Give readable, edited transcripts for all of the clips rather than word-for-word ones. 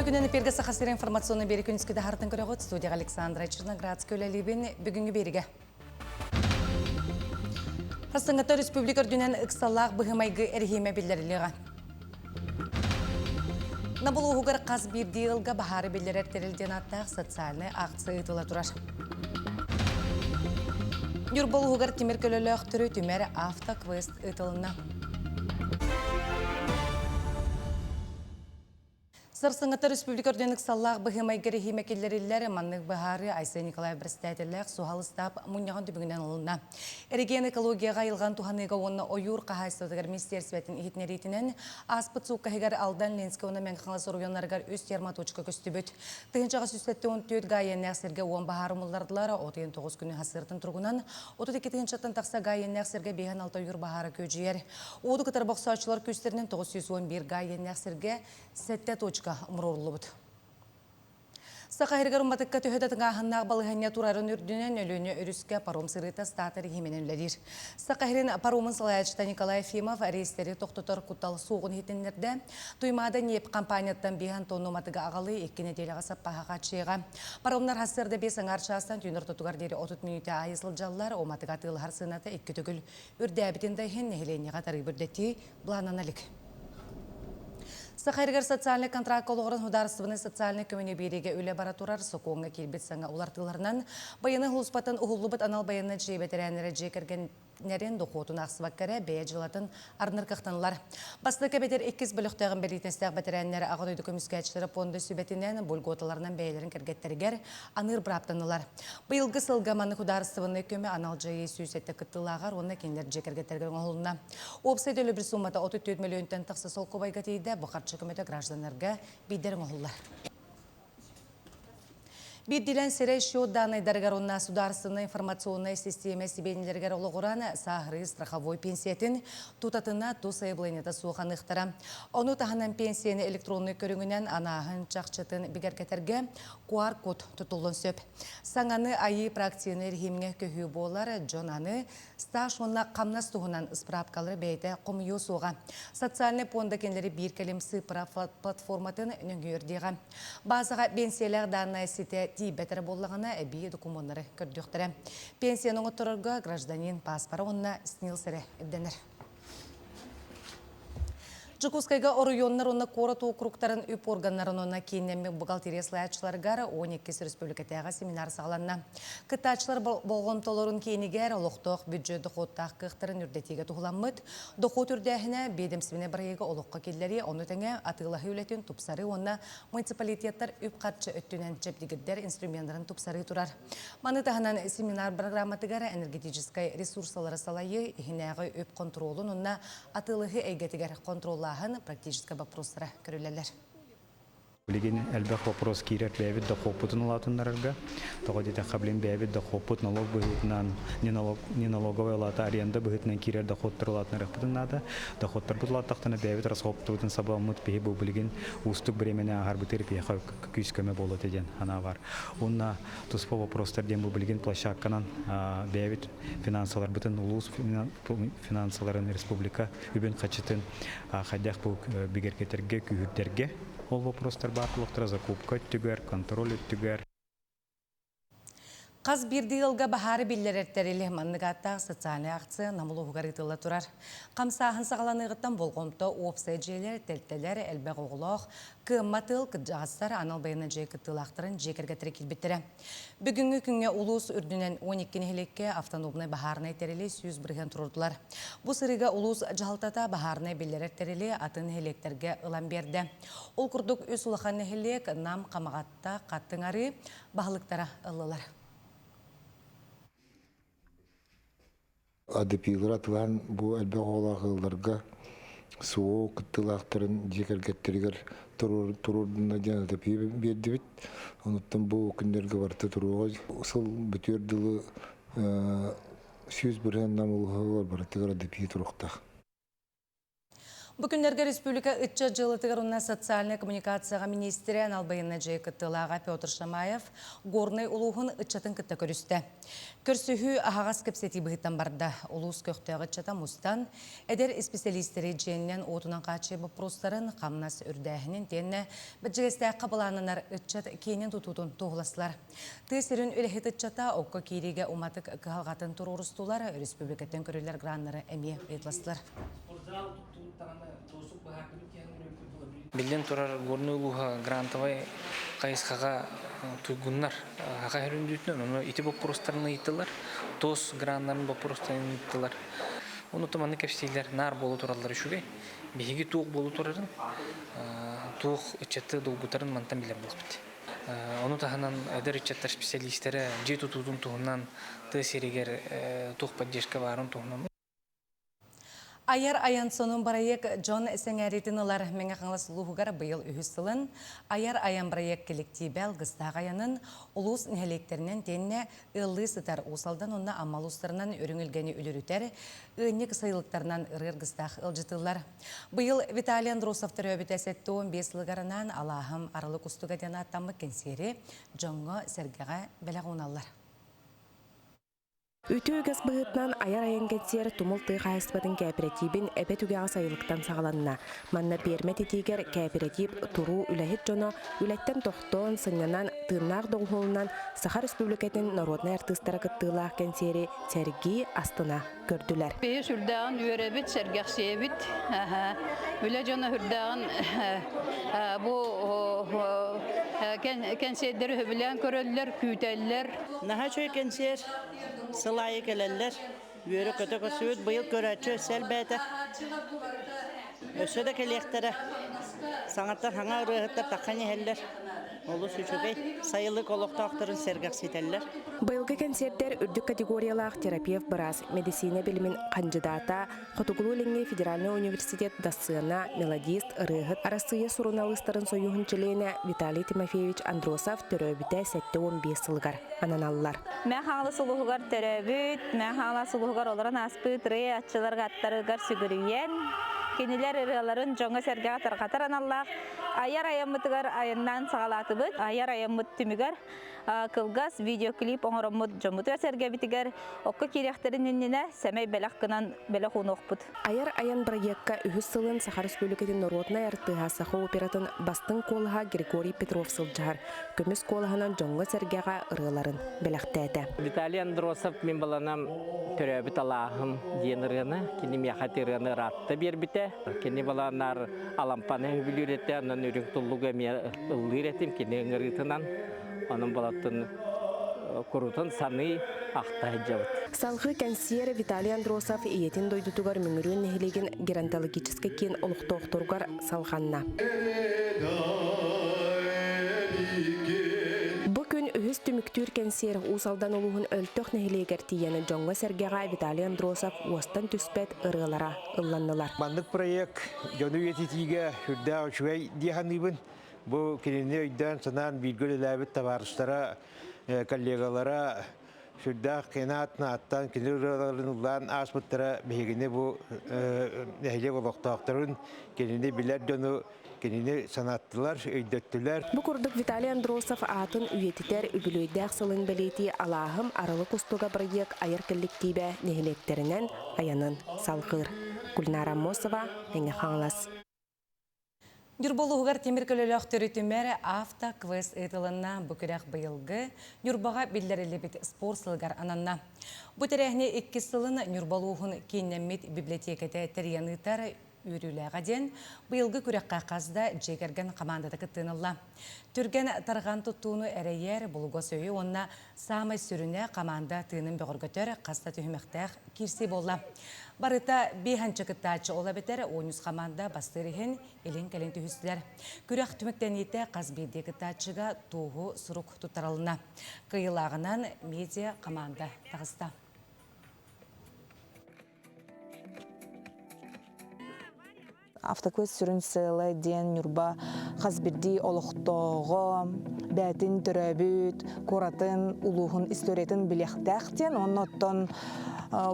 Бүгінгі күнін пергесі қасыр информационны бері күніскі дағартын көріғыт студияға Александра Черноградск өлелебен бүгінгі беріге. Қастыңғытта республикар дүнен ұқсалақ бұғымайғы әргейме білдіріліға. Набыл оғығыр қаз бірді ғылға бағары білдірер терілден аттақ социальны ақсы ұтыла тұрар. Юрбол оғығыр темір көлілі түрі түмер автоквест ұтылына. Сарсыңғытта республикар дүнік саллақ бұғымайгері химекелерілері маннық бағары Айсы Николай Бірстәтілік суғалыстап мұнияған дүбігінен олына. Әреген экологияға илған туғаныға оны ойыр қағайсыздығыр министерсветін ехетіне рейтінен аспыт суққағығар алдан Ленске оны мен қаңлас орғионларығар өз терматочқа көсті бүт. Тұғыншаға сүстетті 14 ғайен әқсерге 10 бағары мұллардылары 39 күні ғасыртын тұрғынан 32 тұғыншаттан тақса ғайен әқсерге бейген 6 үйір бағары көжиер. Оды қытар бақсаушылар көстерінен 911 ғайен әқсерге 7 точка мұрорылы бұд. Сақайырғар ұматыққа төхеді ғағыннақ балығanya турарын үрдінен өліні үріске паром сырыта статыр еменен өләдер. Сақайырын паромын салаячта Николай Ефимов рейстері тоқтытыр құттал соғын етіндерді. Туймада неп компанияттан бейхан тонны ұматыға ағалы еккені деліға саппаға қатшыға. Паромнар хасырды бес аңаршастан түйінір тұтығар дері 30 минуты айысыл жаллар оматыға тығыл харсынаты екі түгіл үрді әбітінде хен нехеленеға тарғы бүрдетті бұлананалық. Сақайырғар социальный контракт олығырын хударыстығыны социальный көміне береге өлі баратурар соқуыңа келбет саңа олартыларынан байыны ғылыспатын ұғылыбыт анал байыны жейбетерәнері жекергенерін доқуытын ақсываккары бәе жылатын арнырқықтанылар. Басты кәбетер 2 бөліқтіғын бәлейтіністіғ бәтерәнері ағын өйді көміскәтшілері понды сүбетінен бөлготыларынан бәйелерін кәргеттергер аныр бұраптанылар. Бұйылғы сылғаманы хударыстығыны көмі анал жайы сүйсетті күттілағар, оны кендер жекергеттергер оғылына. Опсайды өлі бір суммата 34 миллионтен тақсы сол көбайға тейді бұқарчы көметі гражданларға бейдерін оғылар. Биддилен сирей счет данной даргаронна государственной информационной системе себенилергер олығыран сағыры страховой пенсиятын тутатына тусайблайнета суғанықтара. Оны тағынан пенсияны электронный көріңінен анағын чақчытын бігеркетерге QR-код тұтылын сөп. Саңаны айы практияны рхимге көхі болар, жонаны стаж онна қамнас туғынан справкалары бәйті құмыю суға. Социальный пондакенлері бір кәлемсі платформатын нүнгердеға. Базыға пенсиялар данной сеті бәтірі болағына әбей документары көрдіқтірі. Пенсияның отырырға гражданин паспары онына снилсері әбденір. Жукускайга орыйоннар онна корот округтарын үп органнарын онна кейіннәмі бұғалтерия слайдшыларғар 12 республикатаға семинар сағаланна. Кыттачылар болғымтоларын кейінігер олықтық бюджет доқоттақ қықтарын үрдетеге тұғыламмыд. Доқот үрдәхіне бедемсіміне бірегі олыққа келдері, оны тәңе атылағы үлетін тұпсары онна муниципалитеттар үп қатшы өттінен чептігіддер инструменттарын тұпсары тұрар. Маны тағынан семинар программатығар энергетическай ресурсалары салайы хинәғы үп контролын онна атылығы әйгетігер контролла практически вопросlara көрілелер. Билеген әлбәқ вопрос кирәк бәбит да хопутын латыннарга. Тогыдыта хаблин бәбит да хопут налог быгытнан не налоговая лата аренда быгытнан кирәк да хоттыр латыннар хпытынада. Да хоттыр бутлаттактана бәбит расхоптутын сабамут бе бу билеген устук бременә арбитер пеха күскәме болот дигән ана бар. Унна туспа вопростар дем бу билеген площадканан бәбит финансалар бутын улус финансаларын республика үбен качытын хадях бу бигеркетерге күһүттерге ол вопростар барлықтыра закупка түгер, контроль түгер. Қаз бірді ғылға бағары білдерерттәрелі маннығаттағы социальный акция намылы ғығарытылы тұрар. Қамсағын сағаланығыттан болғымты опсайд жейлер, тәлттәлер, әлбәқ оғылық, кымматыл, кыджағыстар анал байыны жей кыттылақтырын жекергетірі келбеттірі. Бүгінгі күнге улус үрдінен 12 хелекке автономный бағарынай тәрелі 100 бірген тұрдылар. Бұл сырыға улус жағалтата бағарынай білдерерттәрелі атын хелектерге ылан берді. Ол күрдік өз улақан хелек нам қамағатта қаттыңары бағылықтара ылылар. Адыпилар атылан бу әлбәқ оғылағыларға суы кыттылақтырын жекергеттерігер тұрурдына жан адыпи берді бит. Оныттан бу күндерге барты тұруға ұсыл бүтерділі сөз бірген намылғылар бараттығар адыпи тұрықтақ. Бүкіндерге республика үтчі жылытығырына социальная коммуникацияға министері Албайына жай кыттылаға Петр Шамаев горный улуғын үтчатын кытта көрісті. Көрсіхі ағағас кепсеті бұғыттан барды. Улус көқтегі үтчата мұстан, әдер специалистері жейінен отынан қачы бұпростарын қамнас үрдәхінен тенне бүджігесті қабыланынар үтчат кейінен тұтудың тоғыласылар. Тесерін өліхет үтчата оққа кейреге уматық қағатын тұр ұрыстулар республикаттен көрілер граннары әме ұйтласылар. Билден турар горный улуға грантовай қайысқаға туйгуннар аға хүріндейтін, оны ити бопырыстарына иттілер, тос граннарын бопырыстарына иттілер. Оны тұманы кәпстейлер нар болу туралар үшіге, бейгі туық болу турарын, туық үтчетті долгутарын мантан білем болып бітті. Оны тағынан әдір үтчеттер специалистері жей тұтудың туғынан тәсерегер туық поддержка барын туғынан. Аяр аян сонун барайек Джон Сеңәритінілар меңе қаңлас ұлығығар бұйыл үйістілін. Аяр аян барайек коллективі алғыстағы аянын ұлыс нәлектерінен тенне ұлы сытар ұсалдан онна амалустарынан өріңілгені үлірітер, ұйнек сайылықтарынан ұрғырғыстақ ұлжытылар. Бұйыл Виталий Андросовтар өбіт әсетті 15 лығарынан Аллахым арылы күстіға дена аттамы кенсері Джонға сәргеға бәліғуналар. Үтü өгіз бұғытнан аяр аян кетсер тұмыл тұйға әспадың кооперативін әбет үгеға сайылықтан сағаланына. Манна бермет етегер кооператив тұру үләхет жоно үләттен тоқтон сыңнанан тырнақ доғылынан Сахар Республикатын народный артыстара кыттылақ кәнсері Сәрги Астына көрділер. Бейі сүрдағын үйеребіт, сәргәқ сейбіт. Үлә жоно үрдағын кәнсердері хөбілен көрілер, күйтәлілер. Наха чөй кәнсер сылайы келелер. Үйері көті көсует бұйыл көрәтші өсел бәді. Өсі де келектері. Саңаттар хаңа ұрығыттар таққаны әлілер. Олы сүчігей сайылы колоқтақтырын сәргәқ сетелер. Бұйылғы кәнсердер үрдік категориялақ терапевт біраз медицина білімін қанжыдата, Хотугулу Ленге Федеральный университет дасына мелодист ұрығыт арасыя сұруналыстарын сойуғын челейіне Виталий Тимофеевич Андросов төрөбіті 7-15 сылғар ананалылар. Мен хаңлы сұлығығар төрөбіт, мен хаңлы сұлығығар оларын аспыт, рей, атчыларға аттарығар сүгіріен. Кенелер ырыларын жоңа сәргеға тарқатар аналлақ. Аяр аяммытығар айыннан сағалаты бұд. Аяр аяммыт түмігер кылгас видеоклип оңырымыд жомыты сәрге бітігер. Оққа керектерін үніне сәмей бәләқ қынан бәләқ ұнық бұд. Аяр аян проектка үхіз сылын Сахар Республикатын Народная артыға сақы оператын бастың қолыға Григорий Петров сылжағар. Көміс қолығынан жоңа сәргеға ырыларын бәләқтәді. Виталий Андросов мен баланам төрөбіт алағым дейін ырғаны, кені мияқат ырғаны ратты бербіті. Кені баланар алампаны білуретті, анан үрің тұллуға мен ұлғыр етім, кені ыңырытынан. Onun balatın kurutun sanı akta hecavut. Salgı kensiyeri Виталий Андросов иетин дойдутугар мүңірін нехилеген геронтологическа кен олықты оқтырғар салғанна. Бүкін үхіз түміктүр кенсиер усалдан олуғын өлтөк нехилегер тиені жоңға сәргеға Виталий Андросов уастан түспәт ырғылара ылланнылар. Бандық проект жону ететіге хүрді өшуай дейханыбын. Бұл кенені өйден санан білгілі ләбіт табарыстара, коллегалара, сүрдақ кенатына аттан, кенелерін ұлан аспыттара бейгіне бұл әйлек олықтақтарын кенені білер жону кенені санаттылар, өйдөттілер. Бұл күрдік Виталий Андросов атын үйетітер үбілөйдәқ сылын білеті Алағым аралы құстуға біргек айыр коллективе нехелектерінен аянын салғыр. Гүлнара Мосова, Әңе Қаңлас. Юрболуғығар теміркөліліқ түрітімері авто-квест етілінна бүкірек бұйылғы Юрбаға білдерілі біт спор сылғар ананна. Бұтірәхіне 2 сылын Юрболуғын кейнемет библиотекеті тәрияныйтар үйріліға ден бұйылғы күрекқа қазда жегерген командады күттінілла. Түрген тарған тұттуыны әрейер бұлығы сөйі онына самай сүріне команда тыының бұғыргөтер қаста түйімектәқ кирси болла. Барыта бейханчы күттачы ола бетер 13 команда бастырыхын елін кәлін түйістілер. Күрек түміктен еті қазбейді күттачыға туғы сұруқ тұттаралына. Қиылағынан медиа команда тағыста. автоквест сүрін сылы ден юрба хазбирди олықтоғы, бәтін түрәбіт, коратын, улуғын историятын білектәқтен, оннаттан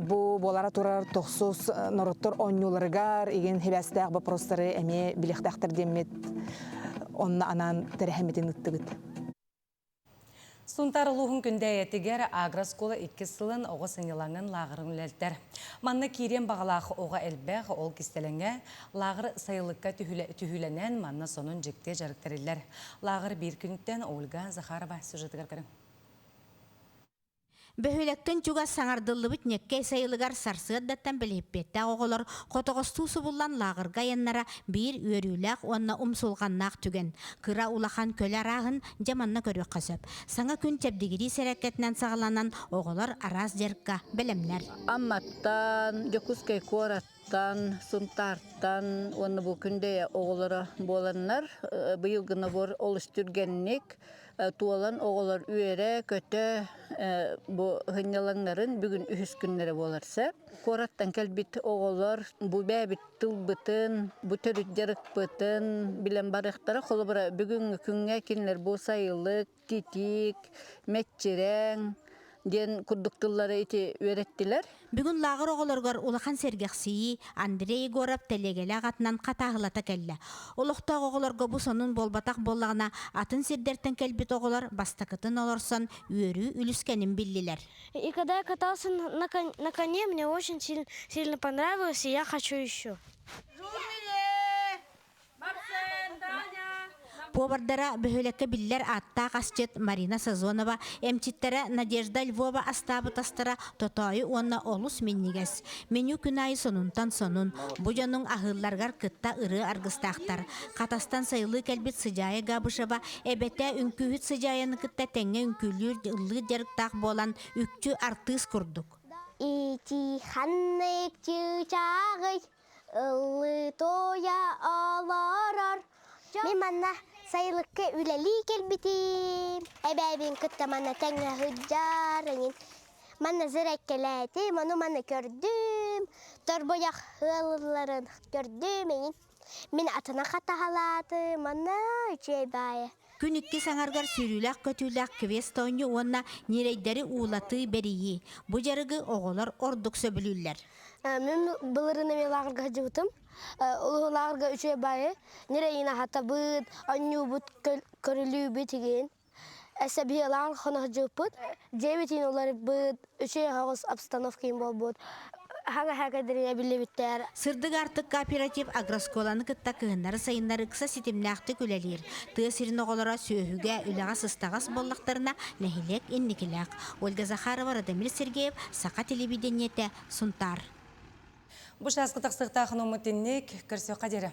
bu bolara turar toxsuz norottor onnulargar igen hebastaq вопростары эме билектактар демет онна анан терехеметин ыттыгыт. Сунтар луғын күнде етігер агроскола 2 сылын оғы сынелаңын лағырын үлелдер. Манны кирен бағалағы оға әлбәғ ол кестеліңе лағыр сайылыққа түхіленен манны сонын жекте жарықтарылар. Лағыр бір күніттен Ольга Захарова сюжеті қарқырын. Бөхөлектен чуга саңардылы бүт некке сайылыгар сарсыгаддаттан біліппетті оғылар қотоғыстусы бұллан лағырға яннара бір өріләқ онна умсулғаннақ түген. Кыра улахан көл арағын жаманна көрі қасып. Саңа күн тәбдігері сәрәкетінен сағаланан оғылар араз жерікка білімлер. Амматтан, жокускай кораттан, сунтарттан, оны бұл күнде оғылары боланlar, бұйылғыны бор олыстүргеннік, туалан оғылар үйері, көті bu hınyalanların bugün ühüs günleri bolarsa, korattan kelbit oğullar bu bäbit tılbıtın, bu törütjarık bıtın, bilen barıqtara kolubara bugün künge kinler bu sayılık, titik, metçiren, den kurdukturları iti öğrettiler. Бүгін лағыр оғылырғар улахан сергекси Андрей Горов телегелі ағатынан қатағылата кәлі. Олықтақ оғылырға бұл сонын болбатақ болағына атын сердерттен кәлбет оғылар бастақытын оларсан өрі үліскенін білілер. И когда я катался на коне, мне очень сильно понравилось, и я хочу еще. Повардара бөхөлекке биллер атта қасчет Марина Сазонова, эмчиттері Надежда Львова астабы тастыра тотойы онна олус меннигес. Меню күнайы сонунтан сонун. Бұжаның ағылларғар кытта ыры аргыстақтар. Қатастан сайылы кәлбет сыжайы габышыва, әбәтә үнкүйіт сыжайыны кытта тәңе үнкүлір ылы дәріктақ болан үкчі артыс күрдік. Ити ханнык чычағы, ылы тоя аларар. Мен манна sayılıkka üleli kelbitim. Ebebin kıtta manna tenge hüccarın. Manna zirek keleti, manna gördüm. Torboyak hılların gördüm. Min atına katahaladı, manna üçey baya. Күнікке саңарғар сүріләк көтіләк квест ойны онна нерейдері уылаты берейі. Бұ жарығы оғылар ордық сөбілілер. Мен бұлырыны мен лағырға жығытым. Улы лағырға үшей байы. Нерейіне хата бұд, аню бұд көрілі бұд еген. Әсәбі лағыр қонақ жығыпыд. Жебетін олар бұд, үшей қағыз обстановкейін бол бұд. Сырдык артык кооператив агросколаны кытта кыһыннары сайыннары кыса ситимнәхти күләлер. Тыа сирин оголора сөһүгә үләгә сыстагас боллактарына нәһилек инникиләк. Ольга Захарова, Радамир Сергеев, Сақа телевидениете, Сунтар. Бу шасқы тақсықта қынумы теннек, көрсе қадері.